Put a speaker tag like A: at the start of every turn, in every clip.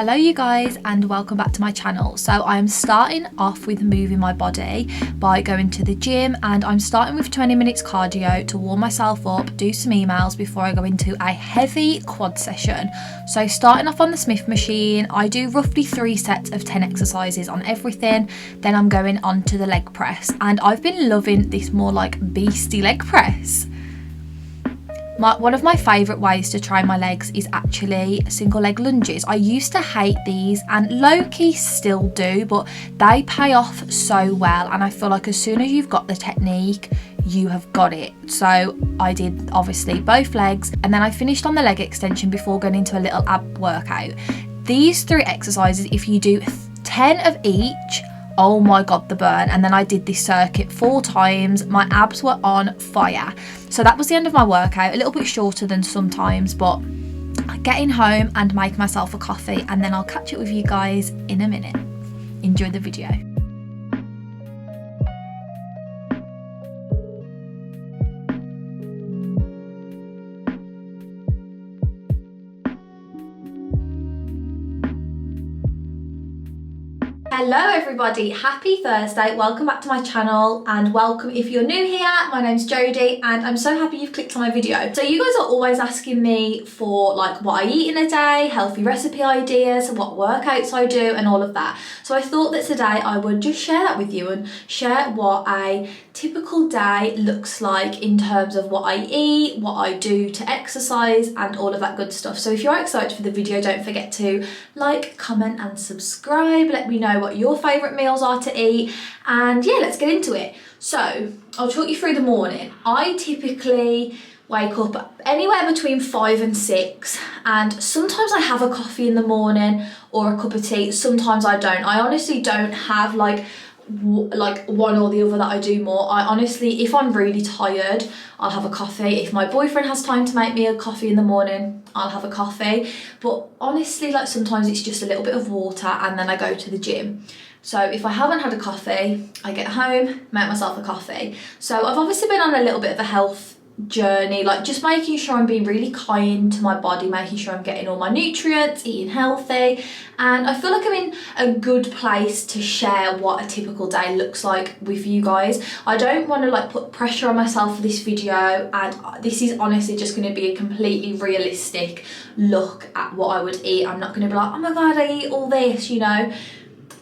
A: Hello you guys and welcome back to my channel. So I'm starting off with moving my body by going to the gym, and I'm starting with 20 minutes cardio to warm myself up, do some emails before I go into a heavy quad session. So starting off on the Smith machine, I do roughly 3 sets of 10 exercises on everything. Then I'm going on to the leg press, and I've been loving this more like beastie leg press. One of my favourite ways to train my legs is actually single leg lunges. I used to hate these and low-key still do, but they pay off so well, and I feel like as soon as you've got the technique, you have got it. So I did obviously both legs, and then I finished on the leg extension before going into a little ab workout. These 3 exercises, if you do 10 of each, oh my god, the burn. And then I did this circuit 4 times. My abs were on fire. So that was the end of my workout, a little bit shorter than sometimes, but getting home and make myself a coffee, and then I'll catch up with you guys in a minute. Enjoy the video. Hello everybody, happy Thursday, welcome back to my channel, and welcome if you're new here. My name's Jodie and I'm so happy you've clicked on my video. So you guys are always asking me for like what I eat in a day, healthy recipe ideas, what workouts I do and all of that. So I thought that today I would just share that with you and share what a typical day looks like in terms of what I eat, what I do to exercise and all of that good stuff. So if you're excited for the video, don't forget to like, comment and subscribe. Let me know what your favourite meals are to eat, and yeah, let's get into it. So I'll talk you through the morning. I typically wake up anywhere between 5 and 6, and sometimes I have a coffee in the morning or a cup of tea, sometimes I don't. I honestly don't have like one or the other that I do more. I honestly, if I'm really tired, I'll have a coffee. If my boyfriend has time to make me a coffee in the morning, I'll have a coffee. But honestly, like sometimes it's just a little bit of water and then I go to the gym. So if I haven't had a coffee, I get home, make myself a coffee. So I've obviously been on a little bit of a health journey, like just making sure I'm being really kind to my body, making sure I'm getting all my nutrients, eating healthy, and I feel like I'm in a good place to share what a typical day looks like with you guys. I don't want to like put pressure on myself for this video, and this is honestly just going to be a completely realistic look at what I would eat. I'm not going to be like, oh my god, I eat all this, you know.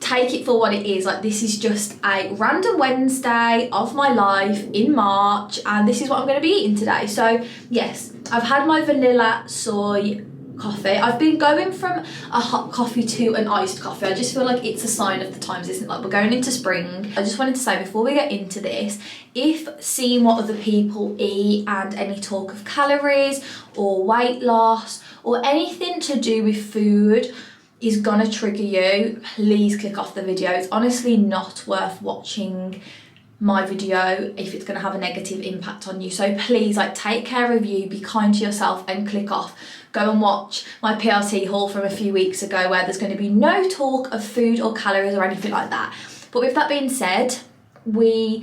A: Take it for what it is. Like, this is just a random Wednesday of my life in March, and this is what I'm going to be eating today. So yes, I've had my vanilla soy coffee. I've been going from a hot coffee to an iced coffee. I just feel like it's a sign of the times, isn't it? Like, we're going into spring. I just wanted to say before we get into this, if seeing what other people eat and any talk of calories or weight loss or anything to do with food is gonna trigger you, please click off the video. It's honestly not worth watching my video if it's gonna have a negative impact on you. So please, like, take care of you, be kind to yourself and click off. Go and watch my PRT haul from a few weeks ago where there's going to be no talk of food or calories or anything like that. But with that being said, the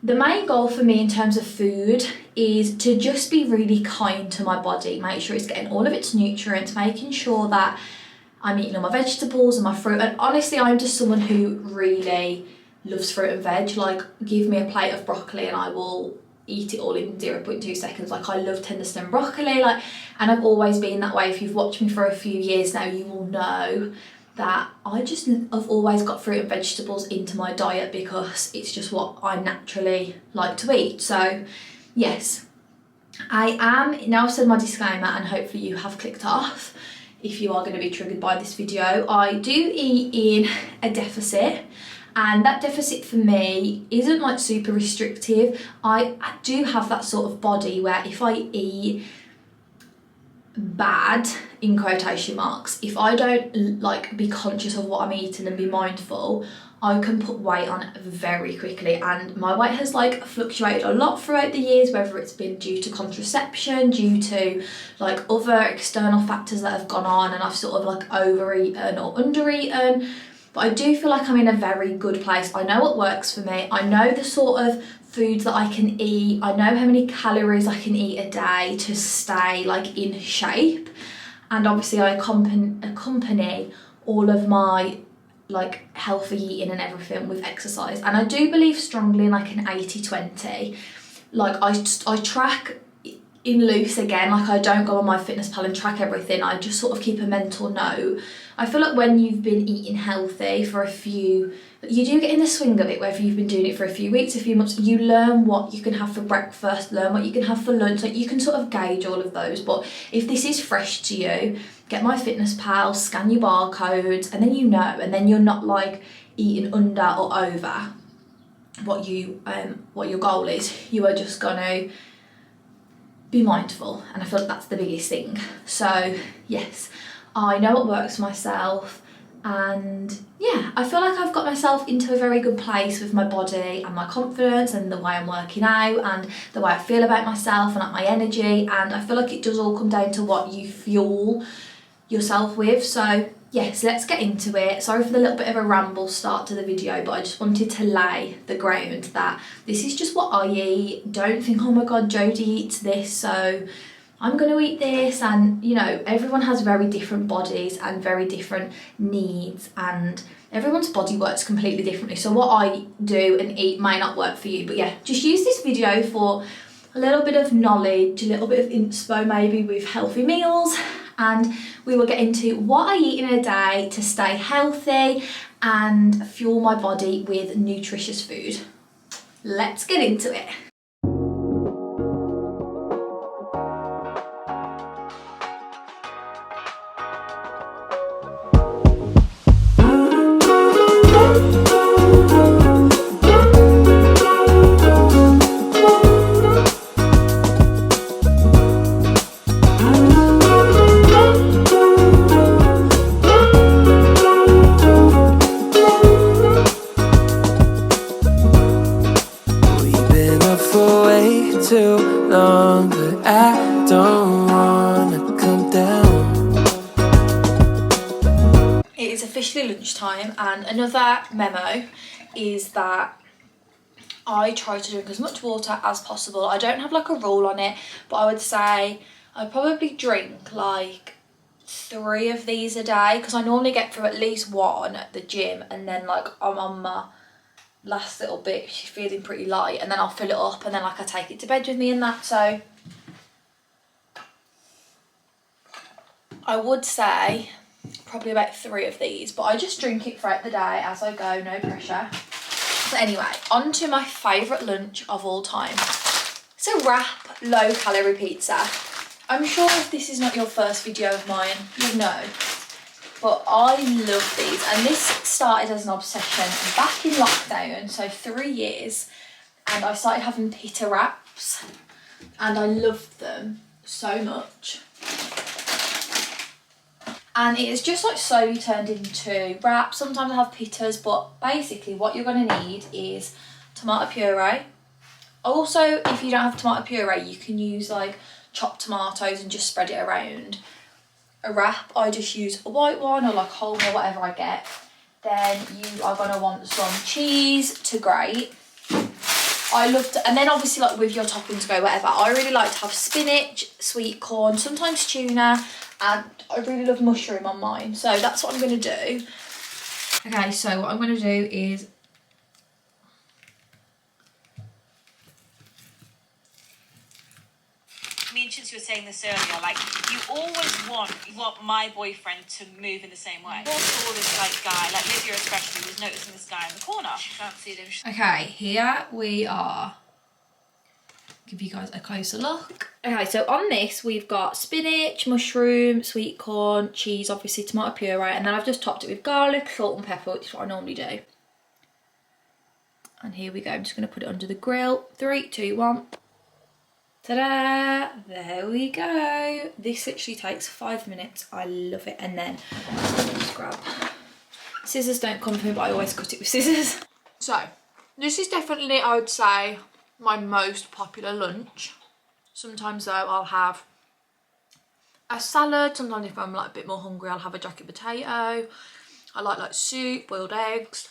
A: main goal for me in terms of food is to just be really kind to my body, make sure it's getting all of its nutrients, making sure that I'm eating all my vegetables and my fruit. And honestly, I'm just someone who really loves fruit and veg. Like, give me a plate of broccoli and I will eat it all in 0.2 seconds. Like, I love tender stem broccoli, like, and I've always been that way. If you've watched me for a few years now, you will know that I've always got fruit and vegetables into my diet because it's just what I naturally like to eat. So yes, I am, now I've said my disclaimer and hopefully you have clicked off if you are going to be triggered by this video. I do eat in a deficit, and that deficit for me isn't like super restrictive. I do have that sort of body where if I eat bad, in quotation marks, if I don't like be conscious of what I'm eating and be mindful, I can put weight on very quickly. And my weight has like fluctuated a lot throughout the years, whether it's been due to contraception, due to like other external factors that have gone on, and I've sort of like overeaten or undereaten. But I do feel like I'm in a very good place. I know what works for me. I know the sort of foods that I can eat. I know how many calories I can eat a day to stay like in shape. and obviously I accompany all of my like healthy eating and everything with exercise. And I do believe strongly in like an 80-20. Like I track in loose again, like I don't go on MyFitnessPal and track everything. I just sort of keep a mental note. I feel like when you've been eating healthy for a few, you do get in the swing of it, whether you've been doing it for a few weeks, a few months, you learn what you can have for breakfast, learn what you can have for lunch, like you can sort of gauge all of those. But if this is fresh to you, get MyFitnessPal, scan your barcodes, and then you know, and then you're not like eating under or over what your goal is. You are just gonna be mindful, and I feel like that's the biggest thing. So yes, I know what works for myself, and yeah, I feel like I've got myself into a very good place with my body and my confidence and the way I'm working out and the way I feel about myself and like my energy. And I feel like it does all come down to what you fuel yourself with. So yes, let's get into it. Sorry for the little bit of a ramble start to the video, but I just wanted to lay the ground that this is just what I eat. Don't think, oh my god, Jodie eats this, so I'm going to eat this. And you know, everyone has very different bodies and very different needs, and everyone's body works completely differently. So what I do and eat may not work for you. But yeah, just use this video for a little bit of knowledge, a little bit of inspo maybe with healthy meals, and we will get into what I eat in a day to stay healthy and fuel my body with nutritious food. Let's get into it.
B: Too long, but I don't wanna come down.
A: It is officially lunchtime, and another memo is that I try to drink as much water as possible. I don't have like a rule on it, but I would say I probably drink like 3 of these a day, because I normally get through at least 1 at the gym, and then like I'm on my last little bit, she's feeling pretty light, and then I'll fill it up, and then like I take it to bed with me and that. So I would say probably about 3 of these, but I just drink it throughout the day as I go, no pressure. So anyway, on to my favourite lunch of all time. It's a wrap low calorie pizza. I'm sure if this is not your first video of mine, you know, but I love these, and this started as an obsession back in lockdown, so 3 years, and I started having pita wraps, and I loved them so much. And it is just like slowly turned into wraps. Sometimes I have pitas, but basically what you're going to need is tomato puree. Also, if you don't have tomato puree, you can use like chopped tomatoes and just spread it around. A wrap, I just use a white one or like whole or whatever I get. Then you are going to want some cheese to grate. I love to, and then obviously like with your toppings go whatever. I really like to have spinach, sweet corn, sometimes tuna, and I really love mushroom on mine. So that's what I'm going to do. Okay, so what I'm going to do is
C: me and Chinsu were saying this earlier, like, you always want my boyfriend to move in the same way. I saw this like guy, like Lydia especially, was noticing this guy in the corner. She fancied him.
A: okay, here we are. Give you guys a closer look. Okay, so on this we've got spinach, mushroom, sweet corn, cheese, obviously tomato puree, and then I've just topped it with garlic, salt and pepper, which is what I normally do. And here we go, I'm just going to put it under the grill. 3, 2, 1. Ta-da! There we go. This literally takes 5 minutes. I love it. And then just grab. Scissors don't come with me, but I always cut it with scissors. So this is definitely, I would say, my most popular lunch. Sometimes though I'll have a salad. Sometimes if I'm like a bit more hungry, I'll have a jacket potato. I like soup, boiled eggs.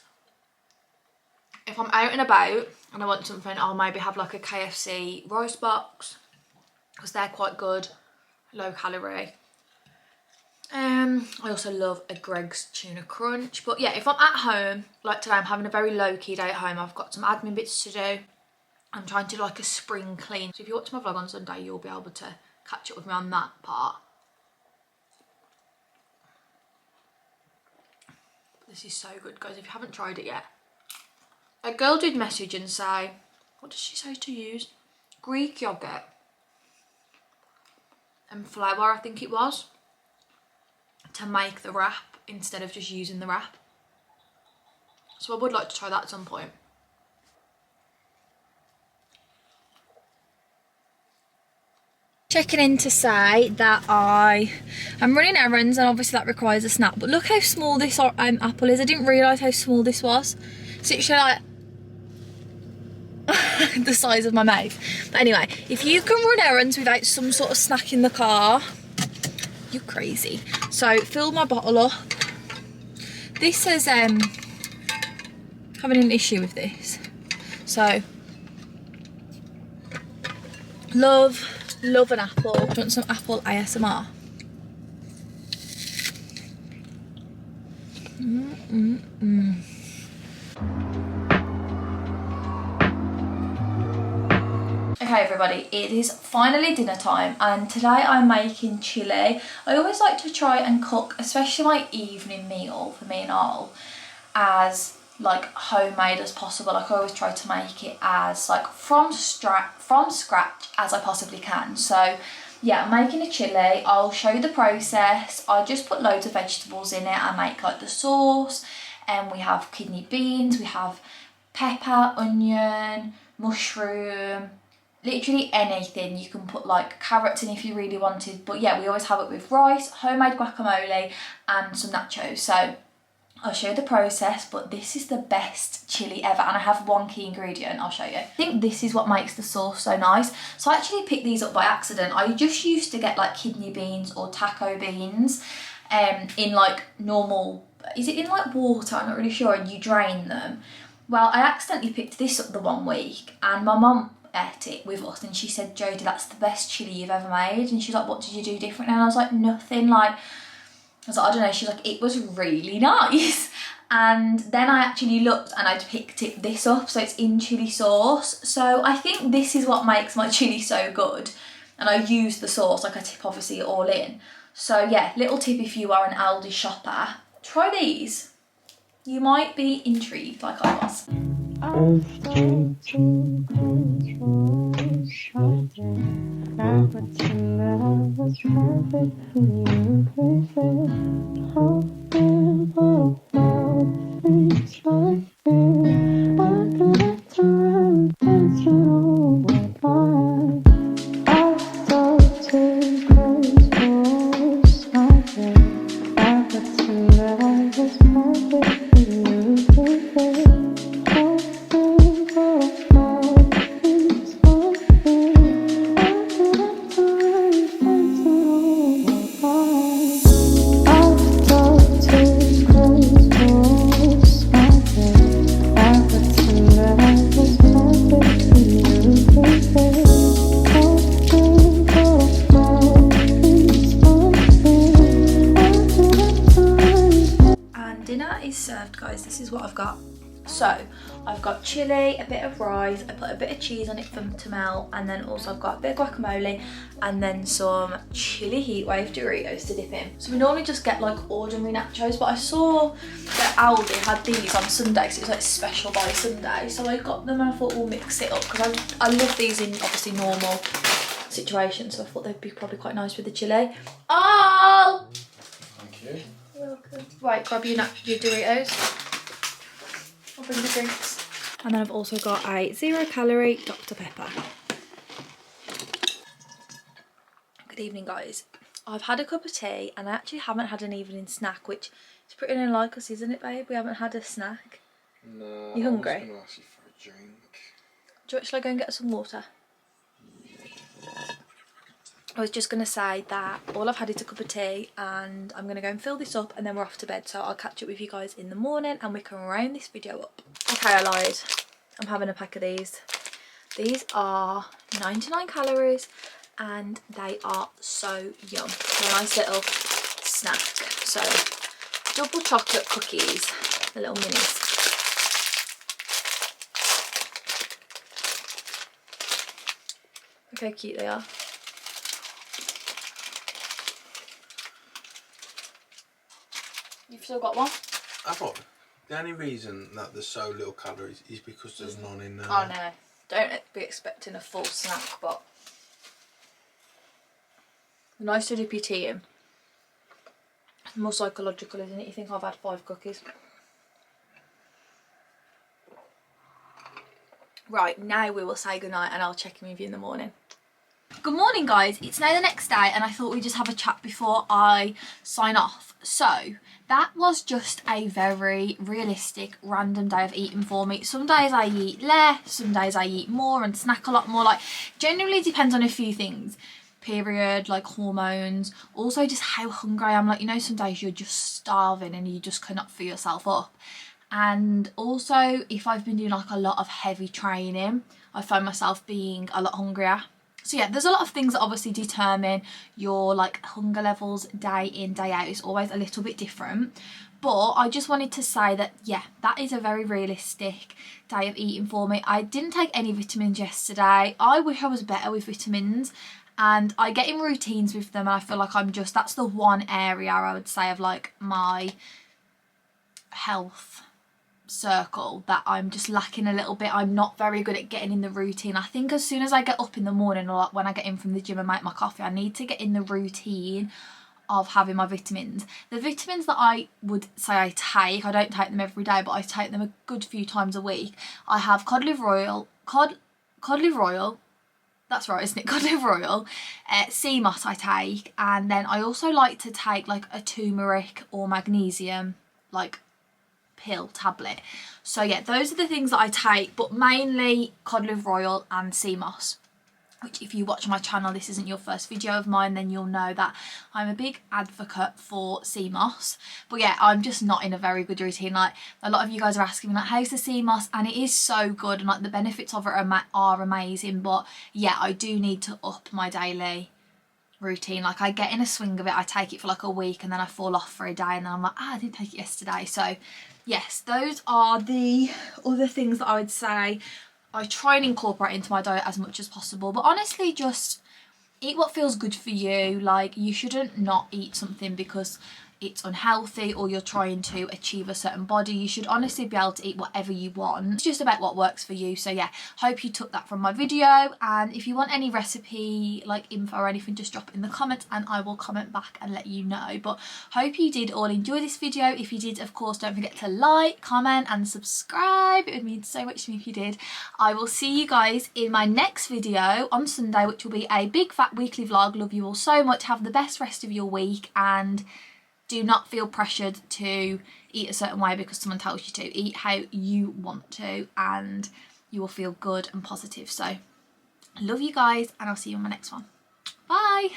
A: If I'm out and about and I want something, I'll maybe have like a KFC rice box, because they're quite good, low calorie. I also love a Greg's tuna crunch. But yeah, if I'm at home, like today I'm having a very low-key day at home. I've got some admin bits to do. I'm trying to do like a spring clean. So if you watch my vlog on Sunday, you'll be able to catch up with me on that part. This is so good, guys. If you haven't tried it yet. A girl did message and say, what does she say to use? Greek yogurt and flour, I think it was, to make the wrap instead of just using the wrap. So I would like to try that at some point. Checking in to say that I'm running errands, and obviously that requires a snack, but look how small this apple is. I didn't realise how small this was. It's literally like the size of my mouth. But anyway, if you can run errands without some sort of snack in the car, you're crazy. So fill my bottle up. This says having an issue with this. So love an apple. Do you want some apple ASMR? Okay everybody, it is finally dinner time, and today I'm making chilli. I always like to try and cook, especially my evening meal for me and all, as like homemade as possible. Like I always try to make it as like from scratch as I possibly can. So yeah, I'm making a chilli. I'll show you the process. I just put loads of vegetables in it. I make like the sauce, and we have kidney beans, we have pepper, onion, mushroom, literally anything. You can put like carrots in if you really wanted, but yeah, we always have it with rice, homemade guacamole and some nachos. So I'll show you the process, but this is the best chilli ever, and I have one key ingredient I'll show you. I think this is what makes the sauce so nice. So I actually picked these up by accident. I just used to get like kidney beans or taco beans in like normal, is it in like water? I'm not really sure, and you drain them. Well, I accidentally picked this up the one week, and my mum ate it with us, and she said, Jodie, that's the best chilli you've ever made. And she's like, what did you do differently? And I was like, nothing. Like, I was like, I don't know. She's like, it was really nice. And then I actually looked and I'd picked this up. So it's in chilli sauce. So I think this is what makes my chilli so good. And I use the sauce, like I tip obviously it all in. So yeah, little tip if you are an Aldi shopper, try these. You might be intrigued like I was. Served, guys. This is what I've got. So I've got chili, a bit of rice, I put a bit of cheese on it for them to melt, and then also I've got a bit of guacamole and then some chili heatwave Doritos to dip in. So we normally just get like ordinary nachos, but I saw that Aldi had these on Sunday, so it was like special by Sunday, so I got them and I thought we'll mix it up because I love these in obviously normal situations, so I thought they'd be probably quite nice with the chili. Oh!
D: Thank you.
A: Welcome. Right, grab your Doritos. I'll bring the drinks. And then I've also got a 0 calorie Dr. Pepper. Good evening, guys. I've had a cup of tea and I actually haven't had an evening snack, which is pretty unlike us, isn't it, babe? We haven't had a snack.
D: No.
A: You hungry?
D: I was going to ask you for a drink.
A: Shall I go and get some water? I was just going to say that all I've had is a cup of tea, and I'm going to go and fill this up and then we're off to bed. So I'll catch up with you guys in the morning and we can round this video up. Okay, I lied. I'm having a pack of these. These are 99 calories and they are so yum. They're a nice little snack. So double chocolate cookies, the little minis. Look how cute they are. You've still got one?
D: I thought the only reason that there's so little calories is because there's none in there.
A: Oh no, don't be expecting a full snack, but nice to dip your tea in. More psychological, isn't it? You think I've had 5 cookies. Right, now we will say goodnight and I'll check in with you in the morning. Good morning guys, it's now the next day and I thought we'd just have a chat before I sign off. So, that was just a very realistic random day of eating for me. Some days I eat less, some days I eat more and snack a lot more. Like, generally depends on a few things. Period, like hormones, also just how hungry I am. Like, you know, some days you're just starving and you just cannot fill yourself up. And also if I've been doing like a lot of heavy training, I find myself being a lot hungrier. So yeah, there's a lot of things that obviously determine your like hunger levels day in, day out. It's always a little bit different. But I just wanted to say that, yeah, that is a very realistic day of eating for me. I didn't take any vitamins yesterday. I wish I was better with vitamins. And I get in routines with them and I feel like that's the one area I would say of like my health circle that I'm just lacking a little bit. I'm not very good at getting in the routine. I think as soon as I get up in the morning or like when I get in from the gym and make my coffee, I need to get in the routine of having my vitamins. The vitamins that I would say I take, I don't take them every day, but I take them a good few times a week. I have cod liver oil, that's right, isn't it? Cod liver oil, sea moss I take, and then I also like to take like a turmeric or magnesium like pill tablet. So yeah, those are the things that I take, but mainly cod liver oil and sea moss, which if you watch my channel, this isn't your first video of mine, then you'll know that I'm a big advocate for sea moss. But yeah, I'm just not in a very good routine. Like, a lot of you guys are asking me like, how's the sea moss? And it is so good and like the benefits of it are amazing. But yeah, I do need to up my daily routine. Like, I get in a swing of it, I take it for like a week and then I fall off for a day and then I'm like, I didn't take it yesterday. So yes, those are the other things that I would say I try and incorporate into my diet as much as possible. But honestly, just eat what feels good for you. Like, you shouldn't not eat something because it's unhealthy or you're trying to achieve a certain body. You should honestly be able to eat whatever you want. It's just about what works for you. So yeah, hope you took that from my video, and if you want any recipe like info or anything, just drop it in the comments and I will comment back and let you know. But hope you did all enjoy this video. If you did, of course, don't forget to like, comment and subscribe. It would mean so much to me if you did. I will see you guys in my next video on Sunday, which will be a big fat weekly vlog. Love you all so much. Have the best rest of your week, and do not feel pressured to eat a certain way because someone tells you to. Eat how you want to and you will feel good and positive. So love you guys, and I'll see you on my next one. Bye.